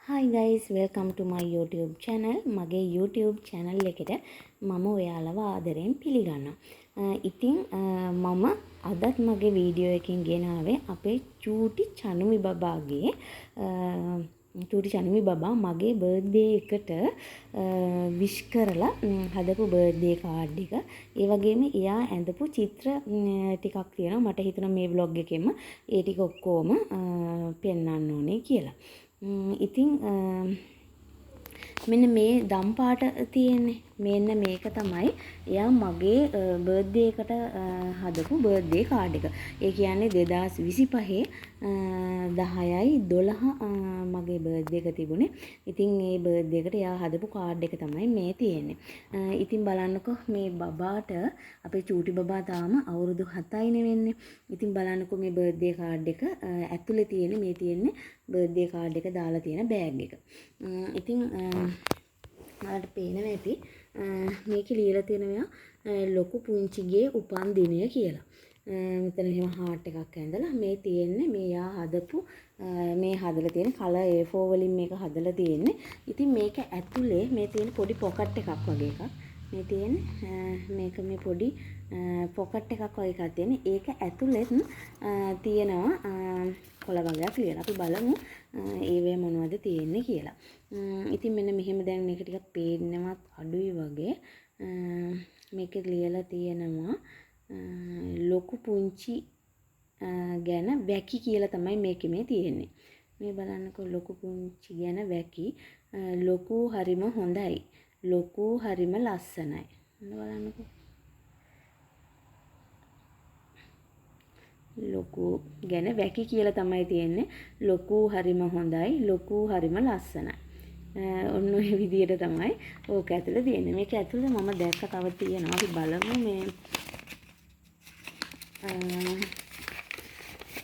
Hi guys, welcome to my YouTube channel. මගේ YouTube channel එකට මම ඔයාලව ආදරෙන් පිළිගන්නවා. ඉතින් මම අදත් මගේ වීඩියෝ එකකින් ගෙනාවේ අපේ චූටි චනුමි බබාගේ චූටි චනුමි බබා මගේ බර්ත්ඩේ එකට විශ් කරලා හදපු බර්ත්ඩේ කාඩ් එක. ඒ වගේම එයා ඇඳපු චිත්‍ර ටිකක් තියෙනවා. මට හිතුණා මේ vlog එකෙම ඒ ටික ඔක්කොම පෙන්වන්න ඕනේ කියලා. ඉතින් මෙන්න මේ දම් පාට තියෙන්නේ. මෙන්න මේක තමයි එයා මගේ බර්ත්ඩේ එකට හදපු බර්ත්ඩේ කාඩ් එක. ඒ කියන්නේ 2025 10/12 මගේ බර්ත්ඩේ එක තිබුණේ. ඉතින් මේ බර්ත්ඩේ එකට එයා හදපු කාඩ් එක තමයි මේ තියෙන්නේ. ඉතින් බලන්නකෝ මේ බබාට අපේ චූටි බබා තාම අවුරුදු 7යිනේ වෙන්නේ. ඉතින් බලන්නකෝ මේ බර්ත්ඩේ කාඩ් එක ඇතුලේ තියෙන්නේ මේ තියෙන්නේ බර්ත්ඩේ කාඩ් එක දාලා තියෙන බෑග් එක. ඉතින් මලට පේනවා ඇති මේකේ ලියලා තියෙනවා ලොකු පුංචිගේ උපන්දිනය කියලා. මෙතන එහෙම හાર્ට් එකක් ඇඳලා මේ තියෙන්නේ මේ යා හදපු මේ හදලා තියෙන කලර් A4 වලින් මේක හදලා තියෙන්නේ. ඉතින් මේක ඇතුලේ මේ තියෙන පොඩි පොකට් එකක් වගේ එකක්. මේ තියෙන්නේ මේක මේ පොඩි පොකට් එකක් වගේ එකක් තියෙන්නේ. ඒක ඇතුලෙත් තියෙනවා කොළ වගේක් ලියලා. අපි බලමු ඒවේ මොනවද තියෙන්නේ කියලා. ඉතින් මෙන්න මෙහෙම දැන් මේක ටිකක් පේන්නවත් අඩුයි වගේ. මේකේ ලියලා තියෙනවා ලොකු පුංචි ගැන වැකි කියලා තමයි මේකේ මේ තියෙන්නේ. මේ බලන්නකෝ ලොකු පුංචි ගැන වැකි. ලොකු හරිම හොඳයි. ලොකු හරිම ලස්සනයි. බලන්නකෝ. ලොකු ගැන වැකි කියලා තමයි තියෙන්නේ. ලොකු හරිම හොඳයි. ලොකු හරිම ලස්සනයි. ඔන්න ඔය විදියට තමයි ඕක ඇතුලේ තියෙන්නේ. මේක ඇතුලේ මම දැක්ක තව තියෙනවා. අපි බලමු මේ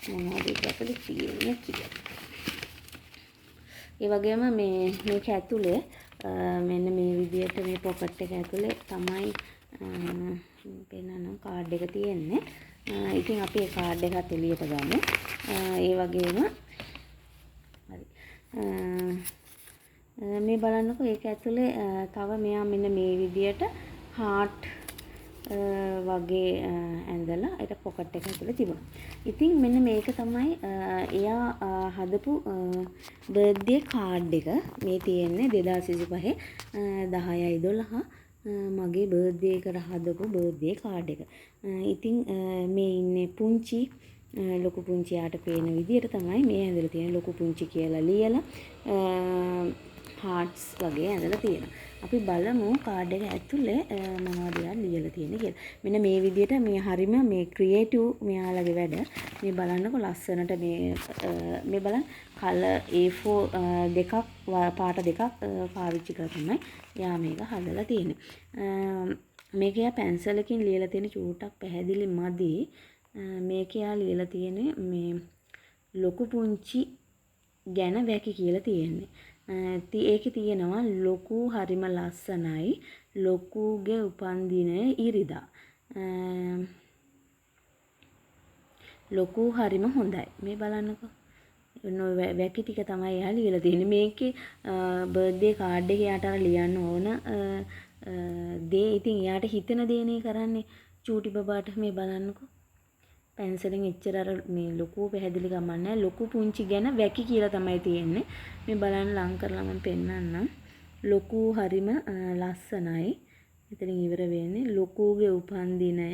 මොනවද ඇතුලේ තියෙන්නේ කියලා. ඒ වගේම මේක ඇතුලේ මෙන්න මේ විදියට මේ පොකට් එක ඇතුලේ තමයි පෙන්නන කාඩ් එක තියෙන්නේ. ඉතින් අපි ඒ කාඩ් එකත් එළියට ගමු. ඒ වගේම හරි. මේ බලන්නකෝ ඒක ඇතුලේ තව මෙයා මෙන්න මේ විදියට හાર્ට් වගේ ඇඳලා ඒක පොකට් එක ඇතුලේ තිබුණා. ඉතින් මෙන්න මේක තමයි එයා හදපු බර්ත්ඩේ කාඩ් එක. මේ තියෙන්නේ 2025 10/12 මගේ බර්ත්ඩේ එකට හදපු බර්ත්ඩේ කාඩ් එක. ඉතින් මේ ඉන්නේ පුංචි ලොකු පුංචියාට පේන විදියට තමයි මේ ඇඳලා තියෙන ලොකු පුංචි කියලා ලියලා හાર્ට්ස් වගේ ඇඳලා තියෙනවා. අපි බලමු කාඩ් එක ඇතුලේ මොනවද ලියලා තියෙන්නේ කියලා. මෙන්න මේ විදියට මේ හරිම මේ ක්‍රියේටිව් මෙයාලගේ වැඩ. මේ බලන්නකො ලස්සනට මේ බලන්න කලර් A4 දෙකක් පාට දෙකක් පාවිච්චි කරලා තමයි යා මේක හදලා තියෙන්නේ. මේක යා පැන්සලකින් ලියලා තියෙන චූටක් පැහැදිලි මදි. මේක යා ලියලා තියෙන්නේ මේ ලොකු පුංචි ගැන වැකි කියලා තියෙන්නේ. ඒකේ තියෙනවා ලොකු හරිම ලස්සනයි. ලොකුගේ උපන්දිනය ඉරිදා. ලොකු හරිම හොඳයි. මේ බලන්නකෝ. වැකි ටික තමයි එයා ලියලා තියෙන්නේ. මේකේ බර්ත්ඩේ කාඩ් එකේ යාට ලියන්න ඕන දේ ඉතින් එයාට හිතෙන දේනේ කරන්නේ චූටි බබාට. මේ බලන්නකෝ. පැන්සලෙන් එච්චර අර මේ ලොකු පැහැදිලි ගමන් නැහැ. ලොකු පුංචි ගැන වැකි කියලා තමයි තියෙන්නේ. මේ බලන්න ලං කරලා මම පෙන්නන්නම්. ලොකු හරිම ලස්සනයි. එතනින් ඉවර වෙන්නේ ලොකුගේ උපන්දිනය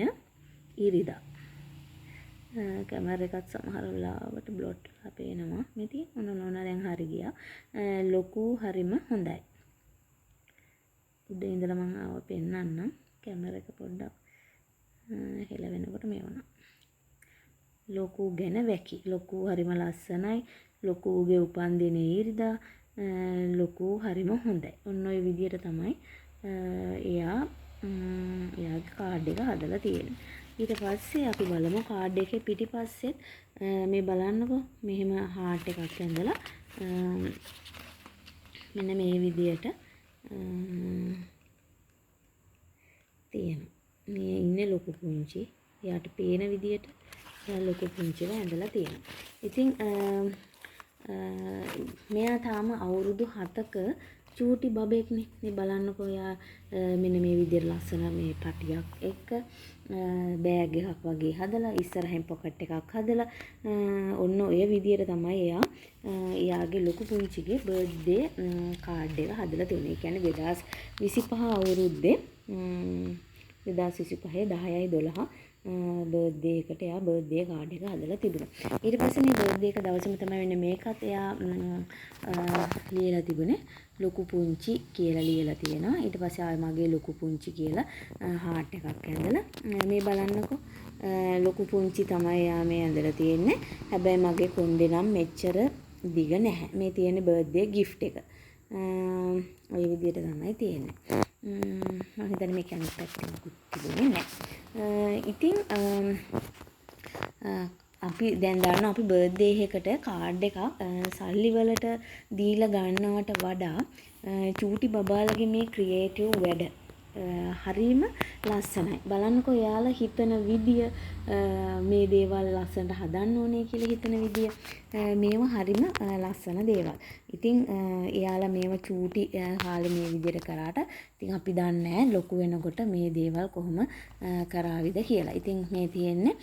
ඉරිදා. කැමරා එකත් සමහර වෙලාවට බ්ලොට් වෙලා පේනවා. මෙතන මොන දැන් හරි ගියා. ලොකු හරිම හොඳයි. උඩ ඉඳලා මම ආව පෙන්නන්නම්. කැමරා එක පොඩ්ඩක් හෙල වෙනකොට මේ වුණා. ලොකු ගැන වැකි. ලොකු හරිම ලස්සනයි. ලොකුගේ උපන්දිනේ ඉරිදා. ලොකු හරිම හොඳයි. ඔන්න ඔය විදියට තමයි එයාගේ කාඩ් එක හදලා තියෙන්නේ. ඊට පස්සේ අපි බලමු කාඩ් එකේ පිටිපස්සෙත් මේ බලන්නකෝ මෙහෙම හાર્ට් එකක් ඇඳලා මෙන්න මේ විදියට තියෙනවා. මේ ඉන්නේ ලොකු පුංචි. එයාට පේන විදියට ලොකු පුංචිව ඇඳලා තියෙනවා. ඉතින් මෙයා තාම අවුරුදු 7ක චූටි බබෙක්නේ. මේ බලන්නකෝ යා මෙන්න මේ විදිහට ලස්සන මේ පටියක් එක්ක බෑග් එකක් වගේ හදලා ඉස්සරහින් පොකට් එකක් හදලා ඔන්න ඔය විදිහට තමයි එයා එයාගේ ලොකු පුංචිගේ බර්ත්ඩේ කාඩ් එක හදලා තියෙන්නේ. ඒ කියන්නේ 2025 අවුරුද්දේ 2025 10/12 බර්ත්ඩේ එකට එයා බර්ත්ඩේ කාඩ් එක හදලා තිබුණා. ඊට පස්සේ මේ බර්ත්ඩේ එක දවසේම තමයි වෙන්නේ මේකත් එයා ලියලා තිබුණේ ලොකු පුංචි කියලා ලියලා තියෙනවා. ඊට පස්සේ ආයෙ මගේ ලොකු පුංචි කියලා හાર્ට් එකක් ඇඳලා මේ බලන්නකෝ ලොකු පුංචි තමයි එයා මේ ඇඳලා තියෙන්නේ. හැබැයි මගේ කොණ්ඩේ නම් මෙච්චර දිග නැහැ. මේ තියෙන්නේ බර්ත්ඩේ ගිෆ්ට් එක. ඔය විදිහට තමයි තියෙන්නේ. මම හිතන්නේ මේක අනිත් පැත්තෙන් මුකුත් තිබුණේ නැහැ. ඉතින් අපි දැන් දන්නවා අපි බර්ත්ඩේ එකකට කාඩ් එකක් සල්ලි වලට දීලා ගන්නවට වඩා චූටි බබාලගේ මේ ක්‍රියේටිව් වැඩ හරීම ලස්සනයි. බලන්නකෝ එයාලා හිතන විදිය මේ දේවල් ලස්සනට හදන්න ඕනේ කියලා හිතන විදිය මේවා හරීම ලස්සන දේවල්. ඉතින් එයාලා මේවා චූටි කාලේ මේ විදියට කරාට ඉතින් අපි දන්නේ ලොකු වෙනකොට මේ දේවල් කොහොම කරාවිද කියලා. ඉතින් මේ තියෙන්නේ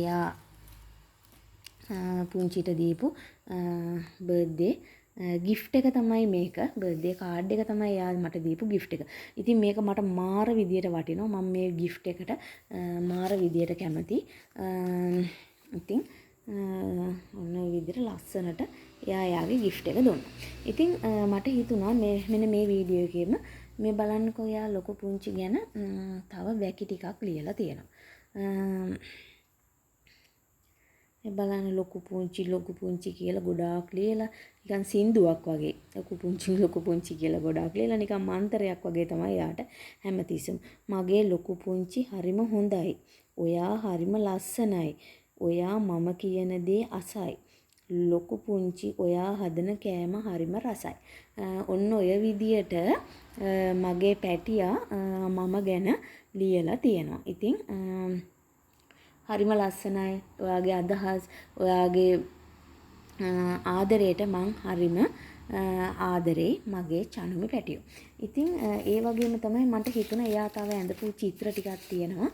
එයා පුංචිට දීපු බර්ත්ඩේ ගිෆ්ට් එක තමයි මේක. බර්ත්ඩේ කාඩ් එක තමයි එයා මට දීපු ගිෆ්ට් එක. ඉතින් මේක මට මාර විදියට වටිනවා. මම මේ ගිෆ්ට් එකට මාර විදියට කැමති. ඉතින් ඔන්න ඔය විදියට ලස්සනට එයා යාගේ ගිෆ්ට් එක දුන්නා. ඉතින් මට හිතුණා මෙන්න මේ වීඩියෝ එකේම මේ බලන්නකෝ එයා ලොකු පුංචි ගැන තව වැකි ටිකක් ලියලා තියෙනවා. මේ බලන්න ලොකු පුංචි කියලා ගොඩාක් ලියලා නිකන් සින්දුවක් වගේ ලොකු පුංචි කියලා ගොඩාක් ලියලා නිකන් මන්තරයක් වගේ තමයි යාට හැමතිස්සෙම මගේ ලොකු පුංචි හරිම හොඳයි. ඔයා හරිම ලස්සනයි. ඔයා මම කියන දේ අසයි. ලොකු පුංචි ඔයා හදන කෑම හරිම රසයි. ඔන්න ඔය විදියට මගේ පැටියා මම ගැන ලියලා තියෙනවා. ඉතින් හරිම ලස්සනයි. ඔයාගේ අදහස් ඔයාගේ ආදරයට මං හරිම ආදරේ මගේ චනුමි පැටියෝ. ඉතින් ඒ වගේම තමයි මට හිතුණා එයා තව ඇඳපු චිත්‍ර ටිකක් තියෙනවා.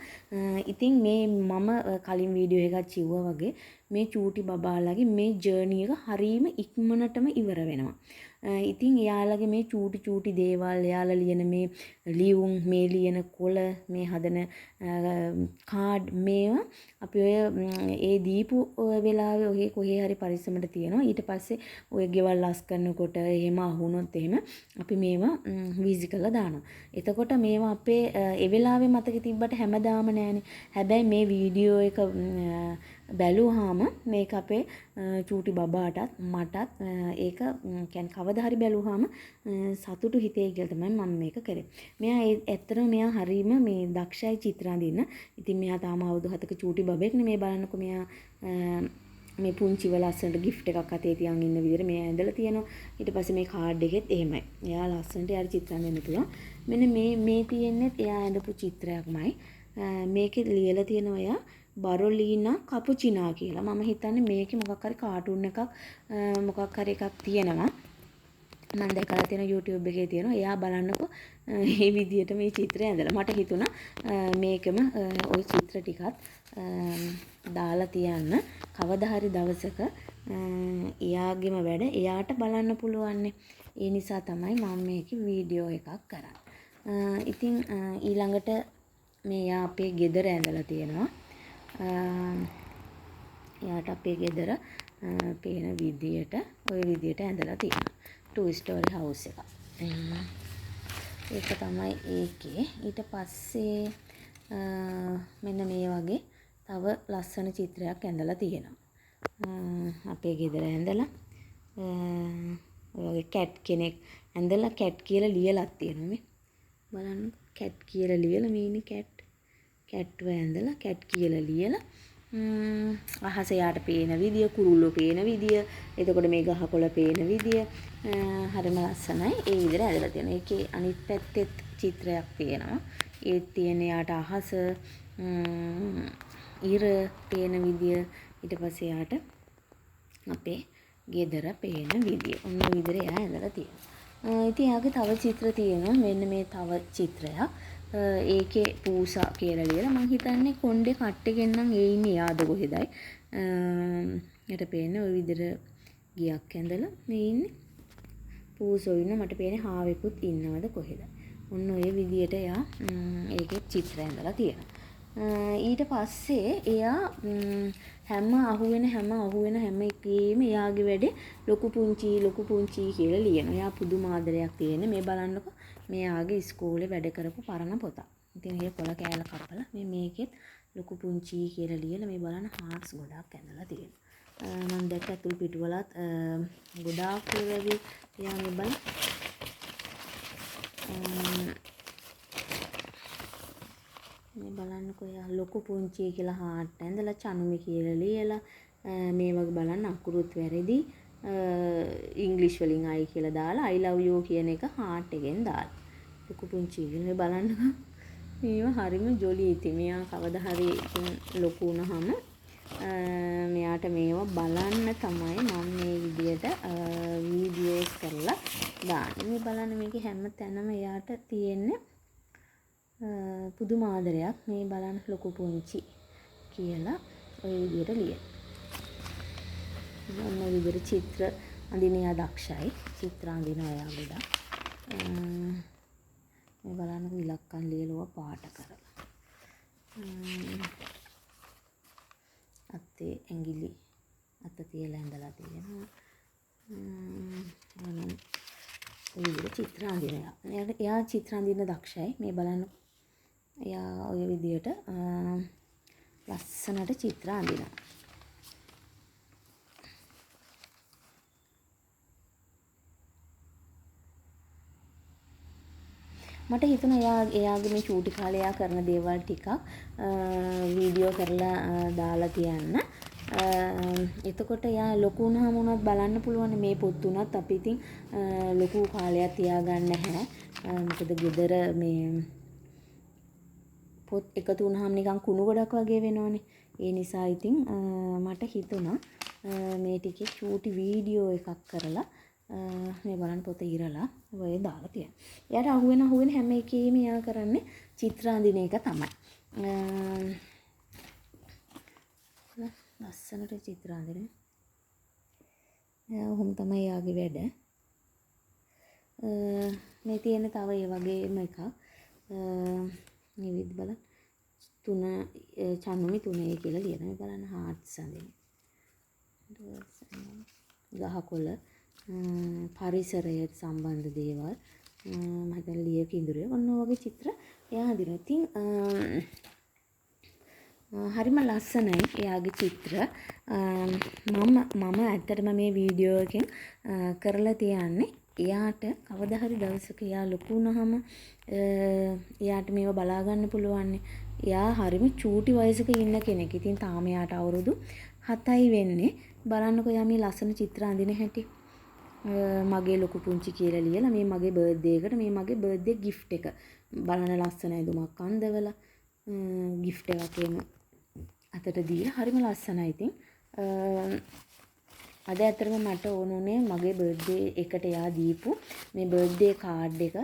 ඉතින් මේ මම කලින් වීඩියෝ එකක් කිව්වා වගේ මේ චූටි බබාලාගේ මේ ජර්නි එක හරීම ඉක්මනටම ඉවර වෙනවා. ඉතින් එයාලගේ මේ චූටි දේවල් එයාලා ලියන මේ ලියුම් මේ ලියන කොළ මේ හදන කාඩ් මේවා අපි ඔය ඒ දීපු වෙලාවේ ඔය කොහේ හරි පරිස්සමට තියනවා. ඊට පස්සේ ඔය ගෙවල් ලස් කරනකොට එහෙම අහුනොත් එහෙම අපි මේවා වීසි කරලා දානවා. එතකොට මේවා අපේ ඒ වෙලාවේ මතකෙ තිබ්බට හැමදාම නෑනේ. හැබැයි මේ වීඩියෝ එක බැලුවාම මේක අපේ චූටි බබාටත් මටත් ඒක කියන්නේ කවදා හරි බැලුවාම සතුටු හිතේ කියලා තමයි මම මේක කරේ. මෙයා ඇත්තටම මෙයා හරීම මේ දක්ෂයි චිත්‍ර අඳින්න. ඉතින් මෙයා තාම අවුරුදු 7ක චූටි බබෙක්නේ. මේ බලන්නකෝ මෙයා මේ පුංචිව ලස්සනට ගිෆ්ට් එකක් අතේ තියන් ඉන්න විදිහට මෙයා ඇඳලා තියෙනවා. ඊට පස්සේ මේ කාඩ් එකෙත් එහෙමයි. එයා ලස්සනට යාර චිත්‍ර අඳින්න පුළුවන්. මෙන්න මේ තියෙන්නේ එයා ඇඳපු චිත්‍රයක්මයි. මේකේ ලියලා තියෙනවා එයා බරොලීනා කපුචිනා කියලා. මම හිතන්නේ මේකේ මොකක් හරි කාටුන් එකක් මොකක් හරි එකක් තියෙනවා. මම දැකලා තියෙන YouTube එකේ තියෙනවා. එයා බලන්නකෝ මේ විදියට මේ චිත්‍රය ඇඳලා. මට හිතුණා මේකම ওই චිත්‍ර ටිකත් දාලා තියන්න. කවදා හරි දවසක එයාගේම වැඩ එයාට බලන්න පුළුවන්නේ. ඒ නිසා තමයි මම මේකේ වීඩියෝ එකක් කරන්නේ. ඉතින් ඊළඟට මේ යා අපේ ගෙදර ඇඳලා තියෙනවා. එයාට අපේ ගෙදර පේන විදියට ওই විදියට ඇඳලා තියෙනවා. 2 story house එක. ඒක තමයි ඒකේ. ඊට පස්සේ මෙන්න මේ වගේ තව ලස්සන චිත්‍රයක් ඇඳලා තියෙනවා. අපේ ගෙදර ඇඳලා ඔය කැට් කෙනෙක් ඇඳලා කැට් කියලා ලියලක් තියෙනවා මේ. බලන්න කැට් කියලා ලියලා මේ ඉන්නේ කැට්ව ඇඳලා කැට් කියලා ලියලා අහස යාට පේන විදිය කුරුල්ලෝ පේන විදිය එතකොට මේ ගහකොළ පේන විදිය හරිම ලස්සනයි. ඒ විදිහට ඇඳලා තියෙනවා. ඒකේ අනිත් පැත්තෙත් චිත්‍රයක් තියෙනවා. ඒත් තියෙන යාට අහස ඉර පේන විදිය ඊට පස්සේ යාට අපේ ගෙදර පේන විදිය. ඔන්න විදිහට එයා ඇඳලා තියෙනවා. ඉතින් එයාගේ තව චිත්‍ර තියෙනවා. මෙන්න මේ තව චිත්‍රයක්. ඒකේ පූසා කියලා ලියලා මං හිතන්නේ කොණ්ඩේ කට්ටෙකින් නම් ඒ ඉන්නේ යාද කොහෙදයි. යට පේන්නේ ওই විදිහට ගියක් ඇඳලා මේ ඉන්නේ. පූසෝ ඉන්න මට පේන්නේ හාවෙකුත් ඉන්නවද කොහෙද. ඔන්න ඔය විදිහට එයා ඒකේ චිත්‍ර ඇඳලා තියෙනවා. ඊට පස්සේ එයා හැම අහුවෙන එකේම එයාගේ වැඩේ ලොකු පුංචි කියලා ලියනවා. එයා පුදුම ආදරයක් තියෙන. මේ බලන්නකො මෙයාගේ ඉස්කෝලේ වැඩ කරපු පරණ පොතක්. ඉතින් මේ පොළ කෑල්ල කපලා මේකෙත් ලොකු පුංචි කියලා ලියලා මේ බලන්න හාර්ට්ස් ගොඩක් ඇඳලා තියෙනවා. මම දැක්ක අතුල් පිටුවලත් ගොඩාක් ඒ වගේ එයාගේ බලන්න මේ බලන්නකො එයා ලොකු පුංචි කියලා හාට් ඇඳලා චනුමි කියලා ලියලා මේ වගේ බලන්න අකුරුත් වැරදි ඉංග්‍රීසි වලින් I කියලා දාලා I love you කියන එක හාට් එකෙන් දාලා ලොකු පුංචි කියලා මේ බලන්නකො මේව හරිම ජොලි ඉතින් මෙයා කවදා හරි ලොකු වුණාම මෙයාට මේව බලන්න තමයි මම මේ විදියට වීඩියෝස් කරලා දාන්නේ. මේ බලන්න මේකේ හැම තැනම එයාට තියෙන්නේ පුදුම ආදරයක්. මේ බලන්න ලොකු පුංචි කියලා ඔය විදියට ලියන. ඔන්න ඔය විදියට චිත්‍ර අඳින එයා දක්ෂයි. චිත්‍ර අඳින එයා ගොඩක්. මේ බලන්න ඉලක්කම් ලියලුවා පාට කරලා. අතේ ඇඟිලි අත තියලා ඇඳලා තියෙනවා. ඔය විදිහට චිත්‍ර අඳිනවා. එයා චිත්‍ර අඳින්න දක්ෂයි. මේ බලන්න. එයා ඔය විදිහට ලස්සනට චිත්‍ර අඳිනවා. මට හිතුණා එයාගේ මේ චූටි කාලේ එයා කරන දේවල් ටිකක් වීඩියෝ කරලා දාලා තියන්න. එතකොට එයා ලොකු වුණාම උනත් බලන්න පුළුවන් මේ පොත් උනත් අපි ඉතින් ලොකු කාලයක් තියාගන්න නැහැ. මොකද ගෙදර මේ පොත් එකතු වුණාම නිකන් කුණු ගොඩක් වගේ වෙනවනේ. ඒ නිසා ඉතින් මට හිතුණා මේ ටිකේ චූටි වීඩියෝ එකක් කරලා මේ බලන්න පොත ඉරලා ඔය දාලා තියෙනවා. එයාට අහුවෙන හැම එකේම එයා කරන්නේ චිත්‍ර අඳින එක තමයි. ලස්සනට චිත්‍ර අඳින. ඔහොම තමයි එයාගේ වැඩ. මේ තියෙන තව ඒ වගේම එකක්. මේ විදිහ බලන්න. චනුමි 3 කියලා ලියනවා. මේ බලන්න හාර්ට්ස් අඳින. ගහකොළ පරිසරයට සම්බන්ධ දේවල් මම හිතන්නේ ලිය කිඳුරේ ඔන්න වගේ චිත්‍ර එයා අඳිනවා. ඉතින් හරිම ලස්සනයි එයාගේ චිත්‍ර. මම ඇත්තටම මේ වීඩියෝ එකෙන් කරලා තියන්නේ එයාට කවදා හරි දවසක එයා ලොකු වුණාම එයාට මේව බලා ගන්න පුළුවන්. එයා හරිම චූටි වයසක ඉන්න කෙනෙක්. ඉතින් තාම එයාට අවුරුදු 7යි වෙන්නේ. බලන්නකෝ එයා මේ ලස්සන චිත්‍ර අඳින හැටි. මගේ ලොකු පුංචි කියලා ලියලා මේ මගේ බර්ත්ඩේ එකට මේ මගේ බර්ත්ඩේ gift එක බලන ලස්සන ඇඳුමක් අඳවලා gift එකක් එම අතට දීලා හරිම ලස්සනයි. ඉතින් අද ඇත්තටම මට ඕනුනේ මගේ බර්ත්ඩේ එකට එයා දීපු මේ බර්ත්ඩේ කාඩ් එක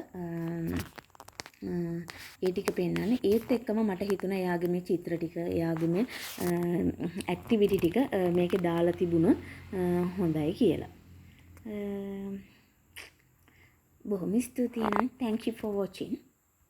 ඒ ටික පෙන්නන්නේ. ඒත් එක්කම මට හිතුණා එයාගේ මේ චිත්‍ර ටික එයාගේ මේ ඇක්ටිවිටි ටික මේකේ දාලා තිබුණොත් හොඳයි කියලා. බොහොම ස්තුතියි. Thank you for watching.